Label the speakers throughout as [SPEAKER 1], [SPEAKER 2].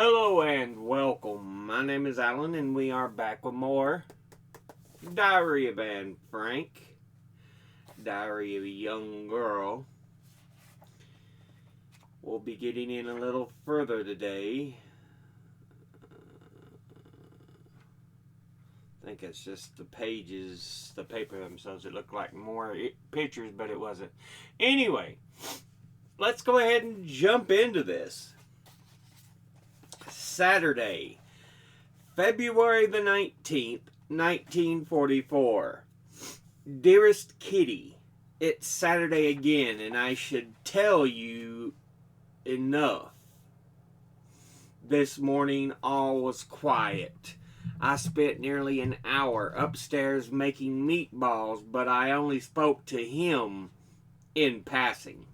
[SPEAKER 1] Hello and welcome. My name is Alan, and we are back with more Diary of Anne Frank, Diary of a Young Girl. We'll be getting in a little further today. I think it's just the pages, the paper themselves. It looked like more pictures, but it wasn't. Anyway, let's go ahead and jump into this. Saturday, February the 19th, 1944. Dearest Kitty, it's Saturday again, and I should tell you enough. This morning all was quiet. I spent nearly an hour upstairs making meatballs, but I only spoke to him in passing.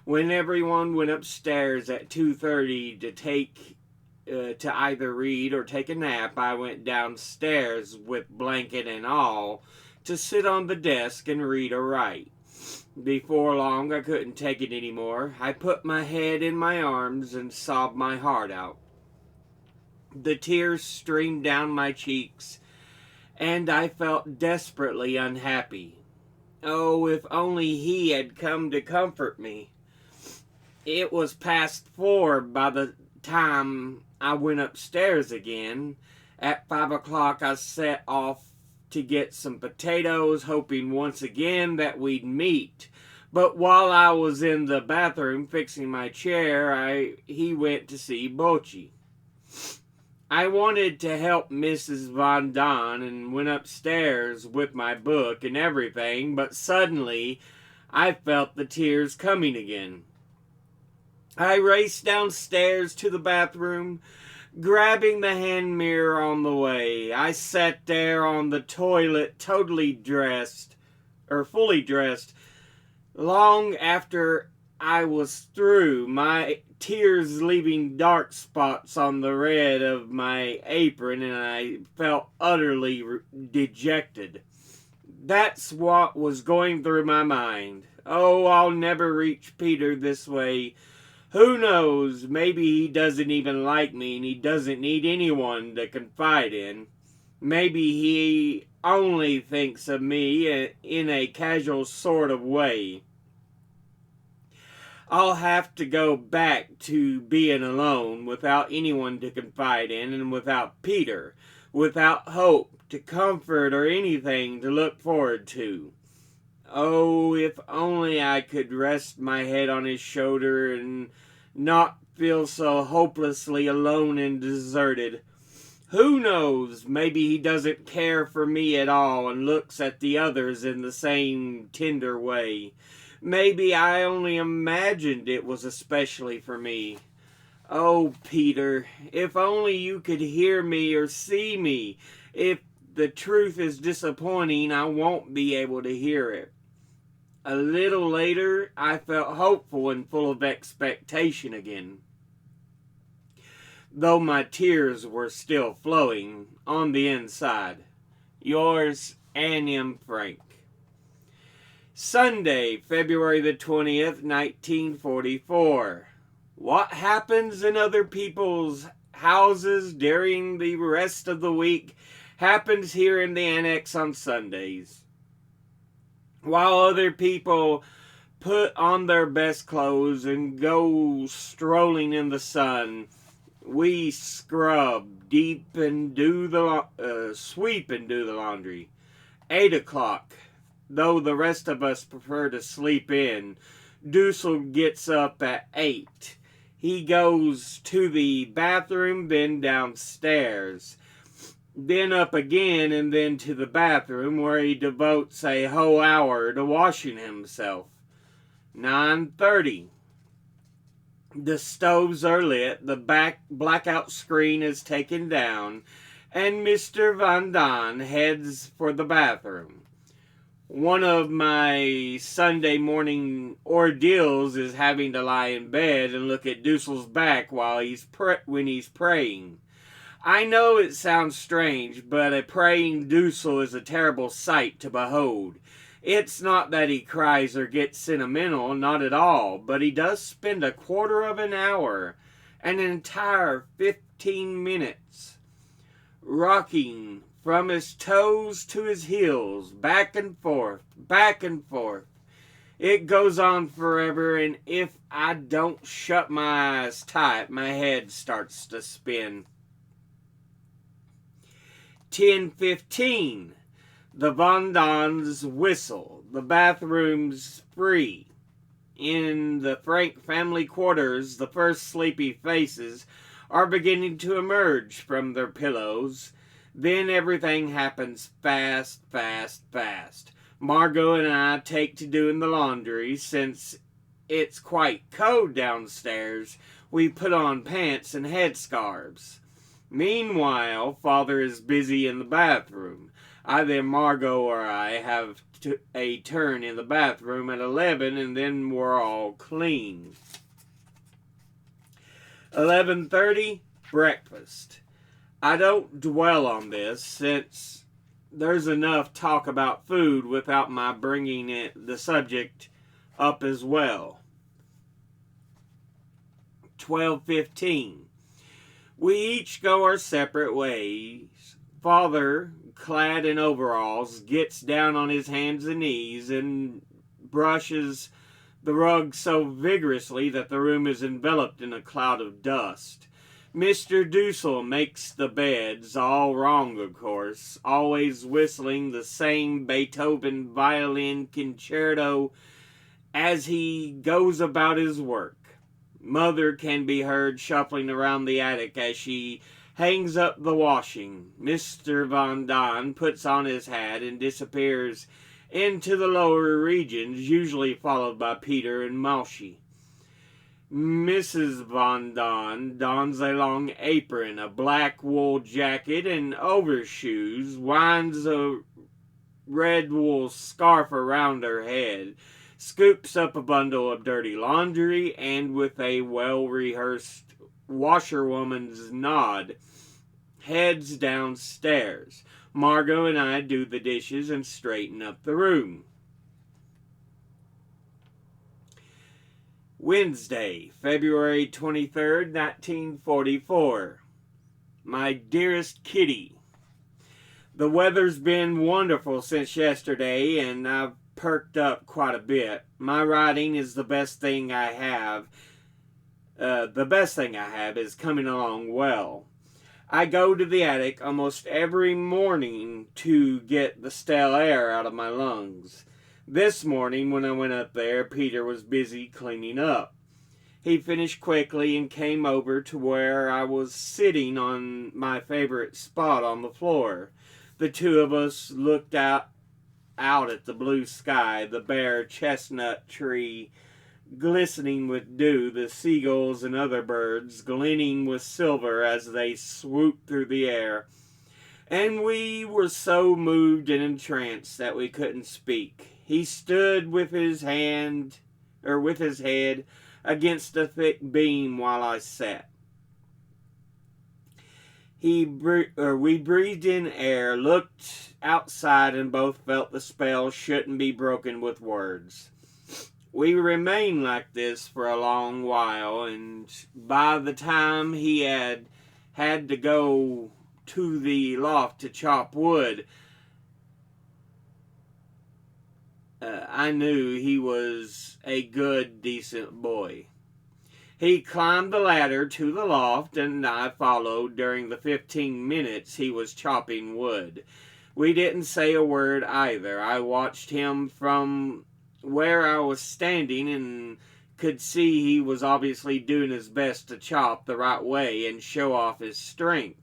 [SPEAKER 1] When everyone went upstairs at 2:30 to either read or take a nap, I went downstairs with blanket and all to sit on the desk and read or write. Before long, I couldn't take it anymore. I put my head in my arms and sobbed my heart out. The tears streamed down my cheeks, and I felt desperately unhappy. Oh, if only he had come to comfort me. It was past 4 by the time I went upstairs again. At 5 o'clock, I set off to get some potatoes, hoping once again that we'd meet. But while I was in the bathroom fixing my chair, he went to see Bocci. I wanted to help Mrs. Van Daan and went upstairs with my book and everything, but suddenly I felt the tears coming again. I raced downstairs to the bathroom, grabbing the hand mirror on the way. I sat there on the toilet, fully dressed. Long after I was through, my tears leaving dark spots on the red of my apron, and I felt utterly dejected. That's what was going through my mind. Oh, I'll never reach Peter this way. Who knows, maybe he doesn't even like me and he doesn't need anyone to confide in. Maybe he only thinks of me in a casual sort of way. I'll have to go back to being alone, without anyone to confide in, and without Peter, without hope to comfort or anything to look forward to. Oh, if only I could rest my head on his shoulder and not feel so hopelessly alone and deserted. Who knows, maybe he doesn't care for me at all and looks at the others in the same tender way. Maybe I only imagined it was especially for me. Oh, Peter, if only you could hear me or see me. If the truth is disappointing, I won't be able to hear it. A little later, I felt hopeful and full of expectation again, though my tears were still flowing on the inside. Yours, Anne M. Frank. Sunday, February the 20th, 1944. What happens in other people's houses during the rest of the week happens here in the annex on Sundays. While other people put on their best clothes and go strolling in the sun, we scrub deep and sweep and do the laundry. 8 o'clock. Though the rest of us prefer to sleep in, Dussel gets up at 8. He goes to the bathroom, then downstairs, then up again, and then to the bathroom, where he devotes a whole hour to washing himself. 9:30. The stoves are lit, the blackout screen is taken down, and Mr. Van Daan heads for the bathroom. One of my Sunday morning ordeals is having to lie in bed and look at Dussel's back while when he's praying. I know it sounds strange, but a praying Dussel is a terrible sight to behold. It's not that he cries or gets sentimental, not at all, but he does spend a quarter of an hour an entire 15 minutes, rocking from his toes to his heels, back and forth, back and forth. It goes on forever, and if I don't shut my eyes tight, my head starts to spin. 10:15. The Von Dons whistle. The bathroom's free. In the Frank family quarters, the first sleepy faces are beginning to emerge from their pillows. Then everything happens fast, fast, fast. Margot and I take to doing the laundry. Since it's quite cold downstairs, we put on pants and headscarves. Meanwhile, Father is busy in the bathroom. Either Margot or I have a turn in the bathroom at 11, and then we're all clean. 11:30, breakfast. I don't dwell on this since there's enough talk about food without my bringing the subject up as well. 12:15. We each go our separate ways. Father, clad in overalls, gets down on his hands and knees and brushes the rug so vigorously that the room is enveloped in a cloud of dust. Mr. Dussel makes the beds, all wrong of course, always whistling the same Beethoven violin concerto as he goes about his work. Mother can be heard shuffling around the attic as she hangs up the washing. Mr. Von Don puts on his hat and disappears into the lower regions, usually followed by Peter and Malshi. Mrs. Von Don dons a long apron, a black wool jacket, and overshoes, winds a red wool scarf around her head, scoops up a bundle of dirty laundry, and with a well-rehearsed washerwoman's nod, heads downstairs. Margot and I do the dishes and straighten up the room. Wednesday, February 23rd, 1944. My dearest Kitty, the weather's been wonderful since yesterday, and I've perked up quite a bit. My writing is the best thing I have. The best thing I have is coming along well. I go to the attic almost every morning to get the stale air out of my lungs. This morning, when I went up there, Peter was busy cleaning up. He finished quickly and came over to where I was sitting on my favorite spot on the floor. The two of us looked out at the blue sky, the bare chestnut tree glistening with dew, the seagulls and other birds glinting with silver as they swooped through the air. And we were so moved and entranced that we couldn't speak. He stood with his head against a thick beam while I sat. We breathed in air, looked outside, and both felt the spell shouldn't be broken with words. We remained like this for a long while, and by the time he had to go to the loft to chop wood, I knew he was a good, decent boy. He climbed the ladder to the loft, and I followed during the 15 minutes he was chopping wood. We didn't say a word either. I watched him from where I was standing and could see he was obviously doing his best to chop the right way and show off his strength.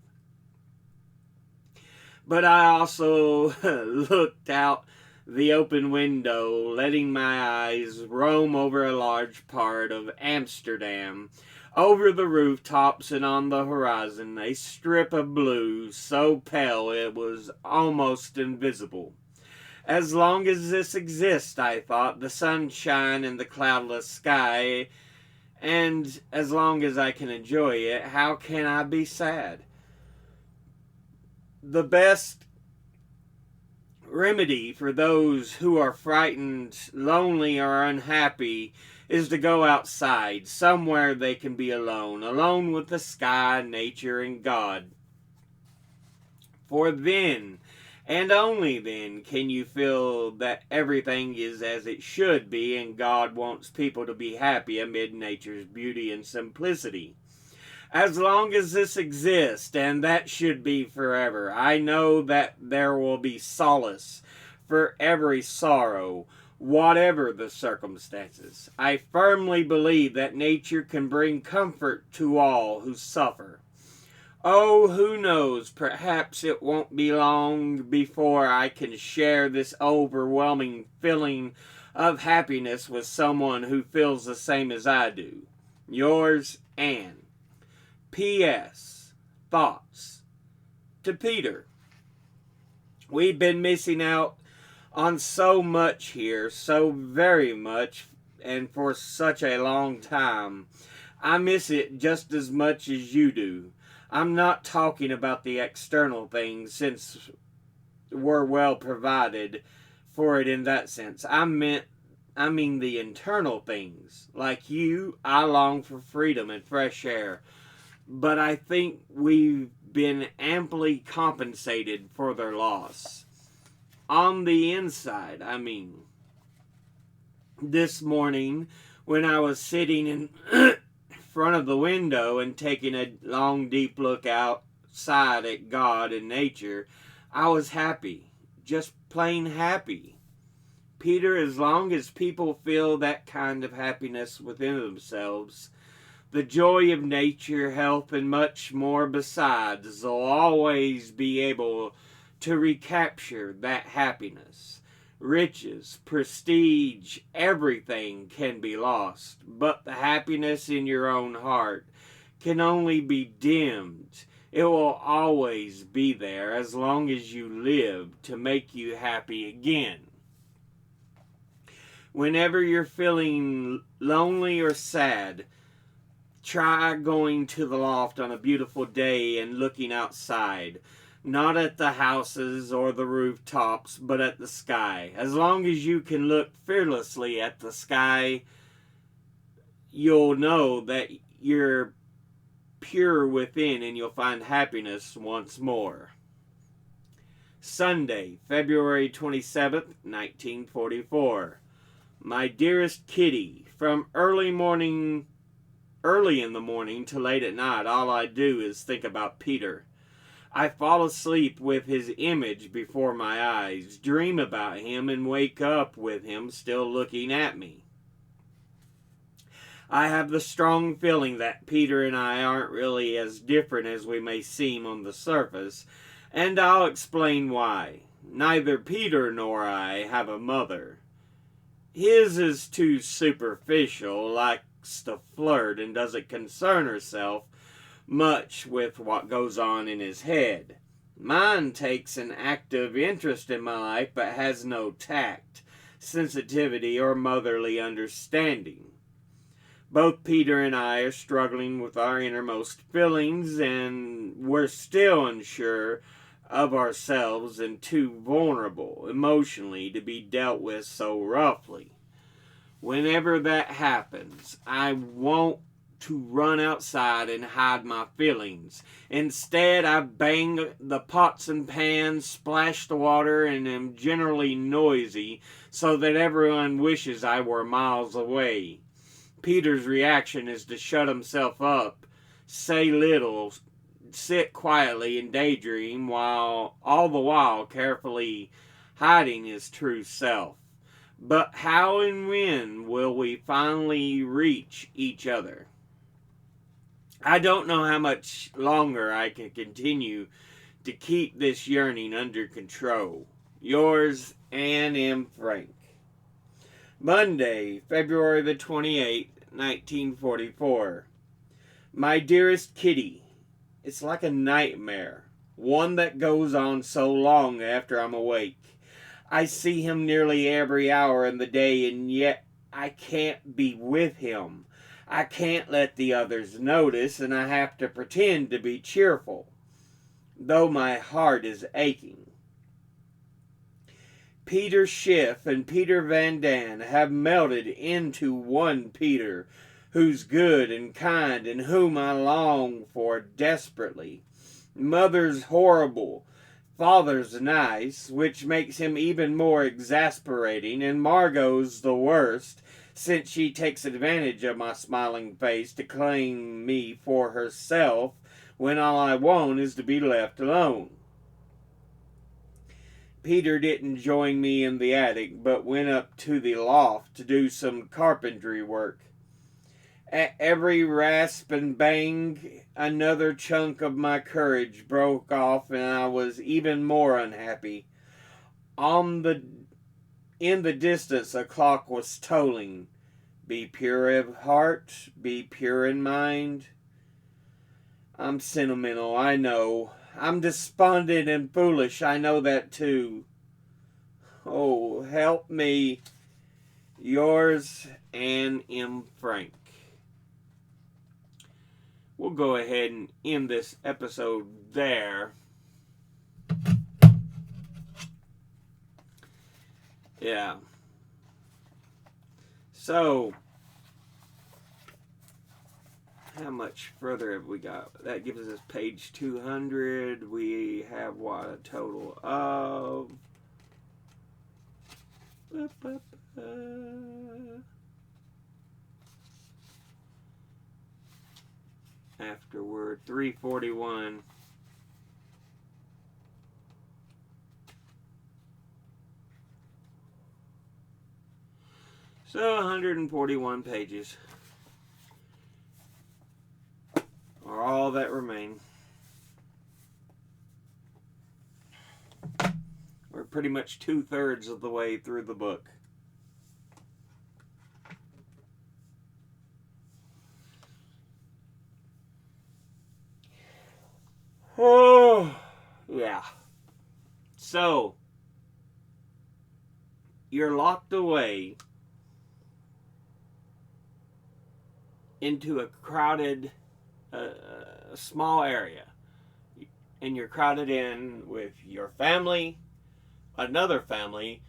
[SPEAKER 1] But I also looked out the open window, letting my eyes roam over a large part of Amsterdam. Over the rooftops and on the horizon, a strip of blue so pale it was almost invisible. As long as this exists, I thought, the sunshine and the cloudless sky, and as long as I can enjoy it, how can I be sad? The best remedy for those who are frightened, lonely, or unhappy is to go outside, somewhere they can be alone, alone with the sky, nature, and God. For then, and only then, can you feel that everything is as it should be and God wants people to be happy amid nature's beauty and simplicity. As long as this exists, and that should be forever, I know that there will be solace for every sorrow, whatever the circumstances. I firmly believe that nature can bring comfort to all who suffer. Oh, who knows, perhaps it won't be long before I can share this overwhelming feeling of happiness with someone who feels the same as I do. Yours, Anne. P.S. Thoughts. To Peter. We've been missing out on so much here, so very much, and for such a long time. I miss it just as much as you do. I'm not talking about the external things, since we're well provided for it in that sense. I mean the internal things. Like you, I long for freedom and fresh air. But I think we've been amply compensated for their loss. On the inside, I mean. This morning, when I was sitting in front of the window and taking a long, deep look outside at God and nature, I was happy. Just plain happy. Peter, as long as people feel that kind of happiness within themselves, the joy of nature, health, and much more besides, will always be able to recapture that happiness. Riches, prestige, everything can be lost, but the happiness in your own heart can only be dimmed. It will always be there as long as you live to make you happy again. Whenever you're feeling lonely or sad, try going to the loft on a beautiful day and looking outside. Not at the houses or the rooftops, but at the sky. As long as you can look fearlessly at the sky, you'll know that you're pure within and you'll find happiness once more. Sunday, February 27th, 1944. My dearest Kitty, from early in the morning to late at night, all I do is think about Peter. I fall asleep with his image before my eyes, dream about him, and wake up with him still looking at me. I have the strong feeling that Peter and I aren't really as different as we may seem on the surface, and I'll explain why. Neither Peter nor I have a mother. His is too superficial, likes to flirt, and doesn't concern herself much with what goes on in his head. Mine takes an active interest in my life, but has no tact, sensitivity, or motherly understanding. Both Peter and I are struggling with our innermost feelings, and we're still unsure of ourselves and too vulnerable emotionally to be dealt with so roughly. Whenever that happens, I want to run outside and hide my feelings. Instead, I bang the pots and pans, splash the water, and am generally noisy so that everyone wishes I were miles away. Peter's reaction is to shut himself up, say little, sit quietly and daydream, all the while carefully hiding his true self. But how and when will we finally reach each other? I don't know how much longer I can continue to keep this yearning under control. Yours, Anne M. Frank. Monday, February the 28th, 1944. My dearest Kitty, it's like a nightmare, one that goes on so long after I'm awake. I see him nearly every hour in the day, and yet I can't be with him. I can't let the others notice, and I have to pretend to be cheerful, though my heart is aching. Peter Schiff and Peter Van Daan have melted into one Peter, who's good and kind and whom I long for desperately. Mother's horrible, father's nice, which makes him even more exasperating, and Margot's the worst, since she takes advantage of my smiling face to claim me for herself when all I want is to be left alone. Peter didn't join me in the attic, but went up to the loft to do some carpentry work. At every rasp and bang, another chunk of my courage broke off, and I was even more unhappy. In the distance, a clock was tolling. Be pure of heart, be pure in mind. I'm sentimental, I know. I'm despondent and foolish, I know that too. Oh, help me. Yours, Anne M. Frank. We'll go ahead and end this episode there. Yeah. So, how much further have we got? That gives us page 200. We have what, a total of... Afterward, 341. So 141 pages are all that remain. We're pretty much 2/3 of the way through the book. Oh, yeah. So, you're locked away into a crowded, small area. And you're crowded in with your family, another family,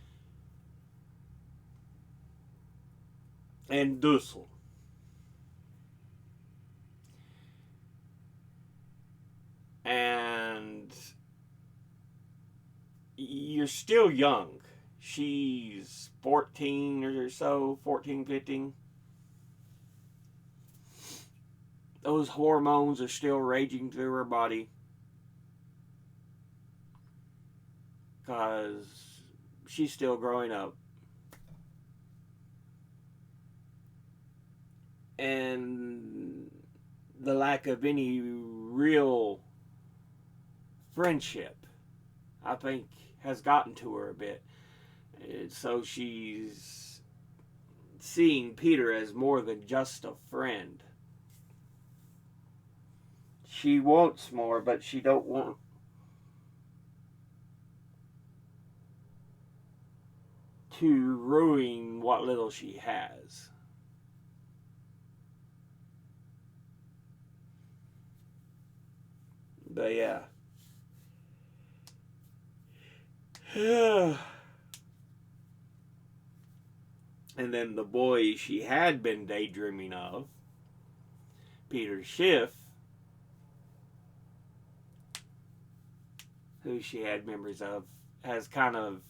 [SPEAKER 1] and Dussel. And you're still young. She's 14 or so, 14, 15. Those hormones are still raging through her body. Because she's still growing up. And the lack of any real friendship, I think, has gotten to her a bit. So she's seeing Peter as more than just a friend. She wants more, but she don't want to ruin what little she has. But yeah. And then the boy she had been daydreaming of, Peter Schiff, who she had memories of, has kind of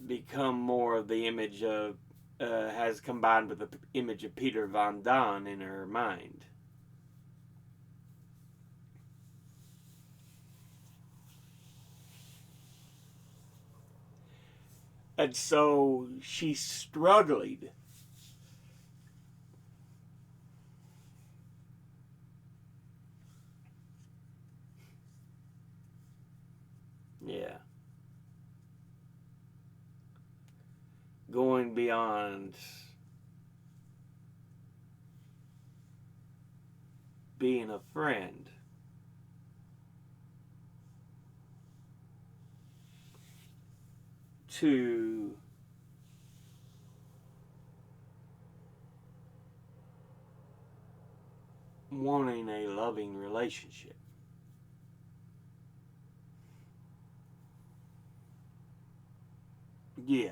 [SPEAKER 1] become more of the image of, has combined with the image of Peter Van Daan in her mind. And so she struggled going beyond being a friend to wanting a loving relationship. Yeah.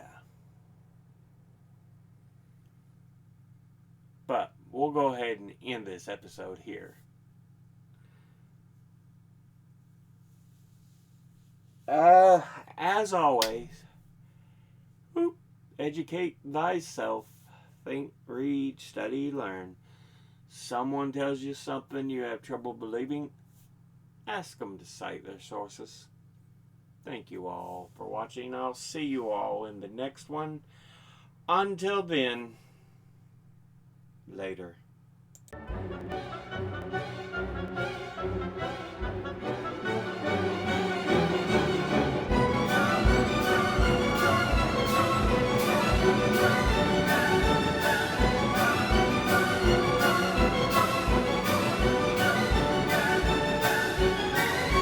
[SPEAKER 1] But we'll go ahead and end this episode here. Uh, as always, whoop, educate thyself. Think, read, study, learn. Someone tells you something you have trouble believing, ask them to cite their sources. Thank you all for watching. I'll see you all in the next one. Until then, later.